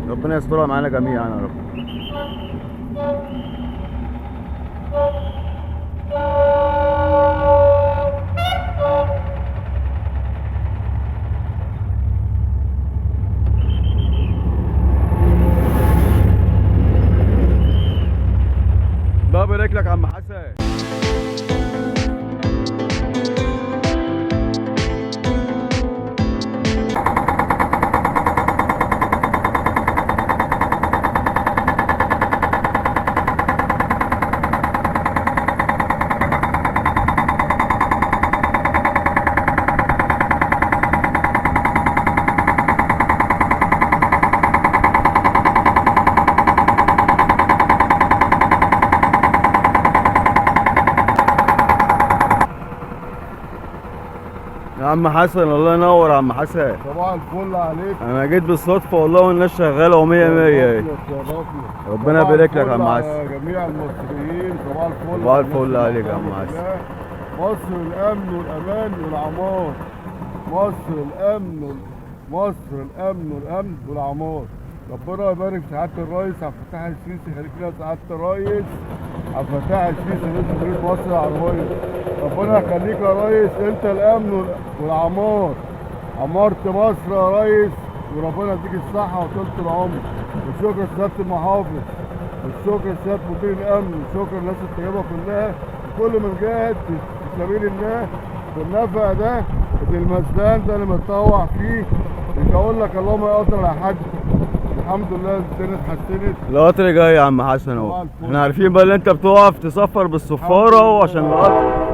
ربنا يسترها معانا جميعا يا رب. الله يبارك لك يا عم حسن. يا عم حسن الله ينور يا عم حسن. صباح الفل عليك. انا جيت بالصدفه والله والناس شغاله ومية مية. ربنا يبارك لك يا عم حسن. جميع المصريين صباح الفل. صباح الفل عليك يا عم حسن. مصر الامن والامان والعمار. مصر الامن والعمار. ربنا يبارك في سعاده الرئيس عبد الفتاح السيسي. خليك لنا سعاده الرئيس عبد الفتاح السيسي رئيس جمهوريه مصر العربيه. ربنا يخليك يا ريس، انت الامن والعمار. عمرت مصر يا ريس، وربنا يديك الصحه وطولة العمر. والشكر لسياده المحافظ، والشكر لسياده مدير الامن، والشكر للناس الطيبه كلها وكل من جاهد في سبيل الله في النفق ده في المسدان ده اللي متطوع فيه. مش هقول لك اللهم يقدر على حد. الحمد لله الدنيا اتحسنت. القطر جاي يا عم حسن اهو. احنا عارفين بقى اللي انت بتقف تصفر بالصفاره اهو عشان القطر.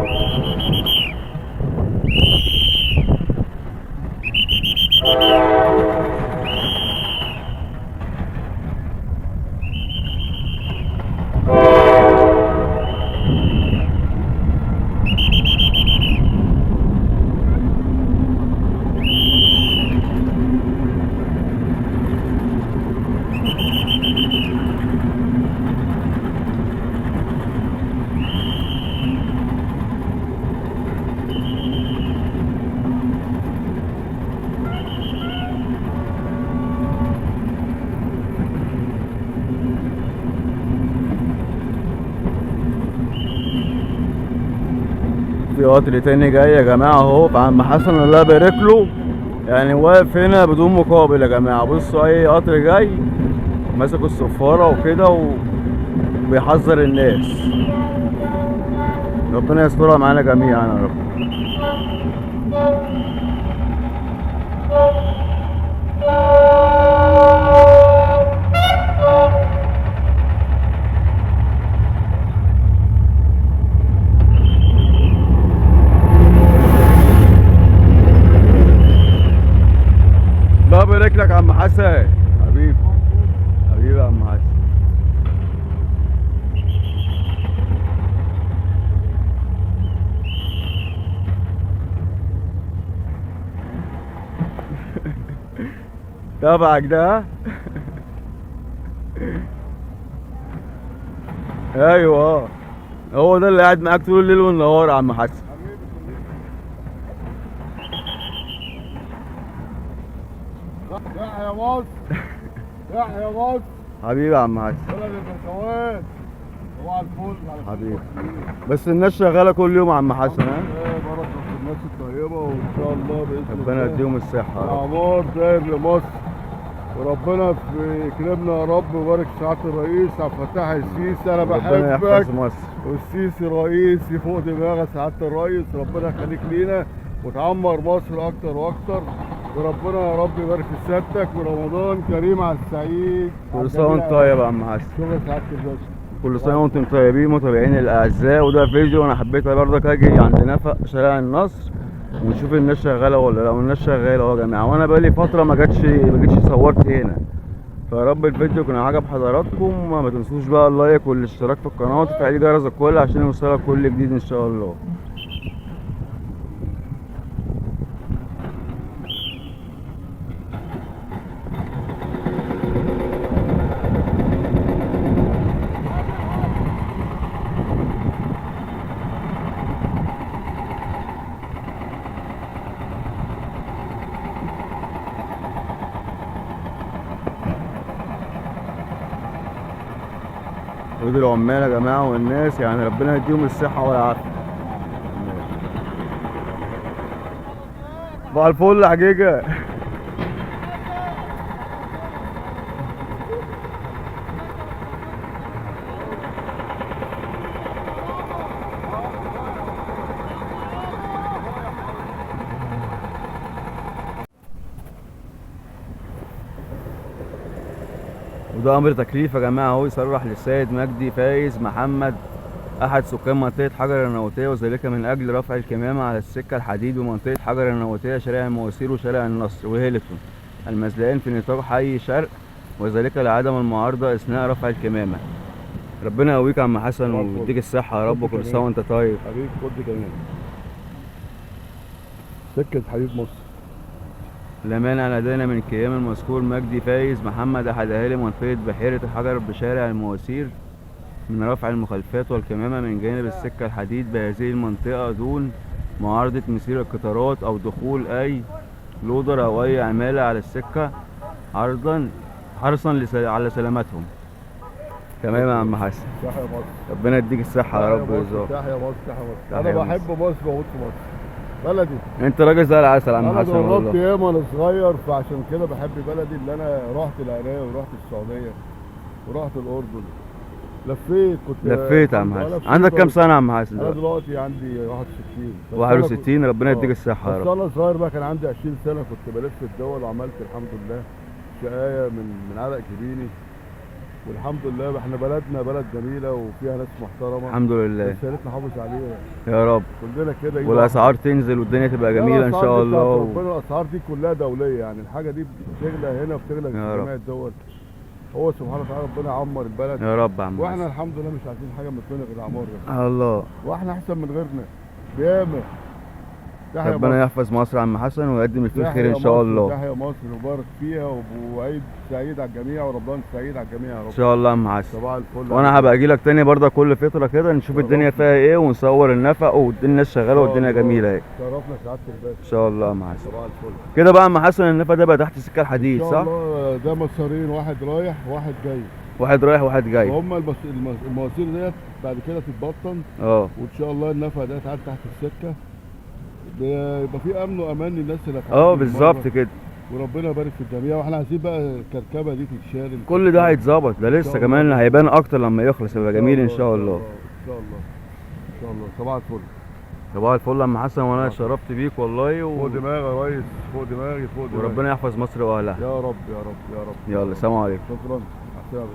في قطر تاني جاي يا جماعه اهو. عم حسن الله يبارك له يعني واقف هنا بدون مقابل يا جماعه. بصوا اي قطر جاي ماسك الصفاره وكده وبيحذر الناس. ربنا يسترها معانا جميعا يا رب. الله يبارك لك يا عم حسن. حبيبي يا عم حسن. تبعك ده. ايوه هو ده اللي قاعد معاك طول الليل والنهار يا عم حسن. يحيى مصر. يحيى مصر. حبيبي يا عم حسن. بلد البشوات. صباح الفل على حبيبي. بس الناس شغاله كل يوم يا عم حسن. ها بركه في الناس الطيبه وان شاء الله باذن الله ربنا يديهم الصحه يا رب. اعمار داير لمصر. وربنا يكرمنا يا رب ويبارك في سعاده الرئيس عبد الفتاح السيسي. انا ربنا يحفظ بحبك مصر. والسيسي رئيسي فوق دماغ سعاده الرئيس. ربنا يخليك لينا وتعمر مصر اكتر واكتر. وربنا يا رب يبارك في سيادتك ورمضان كريم على السعيد. كل سنه وانت طيب يا عم حسن. شكرا سعاده الباشا. كل سنه وانتم طيبين متابعين الاعزاء. وده فيديو انا حبيت برضك اجي عند نفق شارع النصر ونشوف الناس شغاله ولا لا. والناس شغاله اهو يا جماعه. وانا بقالي فتره ما جيتش صورت هنا. فيا رب الفيديو يكون عجب حضراتكم. ما تنسوش بقى اللايك والاشتراك في القناه وتفعيل جرس الكل عشان يوصلك كل جديد ان شاء الله. ودي العمال يا جماعه والناس، يعني ربنا يديهم الصحه والعافيه. صباح الفل يا حجيجه. وده امر تكليف يا جماعه اهو، يصرح للسيد مجدي فايز محمد احد سكان منطقه حجر النووتيه، وذلك من اجل رفع الكمامه على السكه الحديد بمنطقه حجر النووتيه شارع المواسير وشارع النصر وهيلتون المزلقين في نطاق حي شرق، وذلك لعدم المعارضه اثناء رفع الكمامه. ربنا يقويك يا عم حسن ويديك الصحه يا رب، كل سنه وانت طيب. حبيبي خد كمان سكه حديد مصر. لا مانع لدينا من قيام المذكور مجدي فايز محمد احد اهالي منطقه بحيره الحجر بشارع المواسير من رفع المخالفات والكمامه من جانب السكه الحديد بهذه المنطقه دون معارضه مسير القطارات او دخول اي لودر او اي عماله على السكه حرصا على سلامتهم. تمام يا عم حسن. تحيا مصر. ربنا يديك الصحه يا رب ويرزقك. تحيا مصر تحيا مصر. انا بحب مصر واموت في مصر بلدي. انت راجل زي العسل يا عم حسن والله. انا جربت ياما وانا صغير، فعشان كده بحب بلدي. اللي انا رحت العراق ورحت السعوديه ورحت الاردن، لفيت يا عم حسن. عندك كام سنه يا عم حسن؟ انا دلوقتي عندي 61. 61 ربنا يديك الصحه يا رب. بس انا صغير بقى كان عندي 20 سنه، كنت بلف الدول وعملت الحمد لله شقايه من عرق جبيني، والحمد لله احنا بلدنا بلد جميله وفيها ناس محترمه الحمد لله. بس يا ريت نحافظ عليها يا رب كلنا كده، والاسعار تنزل والدنيا تبقى جميله ان شاء الله. ربنا الاسعار دي كلها دوليه، يعني الحاجه دي بتغلى هنا وبتغلى في جميع الدول. هو سبحانه وتعالى ربنا يعمر البلد يا رب يا عم. واحنا الحمد لله مش عايزين حاجه من الدنيا غير العمار بس. الله. واحنا احسن من غيرنا بياما. ربنا يحفظ مصر يا عم حسن ويقدم فيه الخير ان شاء الله. تحيا مصر وبارك فيها، وعيد سعيد على الجميع ورمضان سعيد على الجميع يا رب. ان شاء الله يا عم حسن. صباح الفل. وانا هبقى اجي لك تاني برضه كل فتره كده نشوف الدنيا فيها ايه ونصور النفق والناس شغاله والدنيا جميله اهي. شرفنا سعاده الباشا. ان شاء الله يا عم حسن. صباح الفل. كده بقى يا عم حسن النفق ده بقى تحت السكه الحديد صح؟ ان شاء الله ده مسارين، واحد رايح واحد جاي. واحد رايح واحد جاي. وهم المواسير ديت بعد كده تتبطن. وان شاء الله النفق ده تعدي تحت السكه، بيبقى في امن وامان للناس اللي بالظبط كده. وربنا يبارك في الجميع. واحنا عايزين بقى الكركبه دي تتشال. كل ده هيتظبط، ده لسه كمان هيبان اكتر لما يخلص، يبقى جميل ان شاء الله. ان شاء الله ان شاء الله. صباح الفل. صباح الفل يا عم حسن، وانا اتشرفت بيك والله فوق دماغي يا ريس، فوق دماغي فوق دماغي. وربنا يحفظ مصر واهلها يا رب يا رب يا رب. يلا سلام عليكم. شكرا. مع السلامه.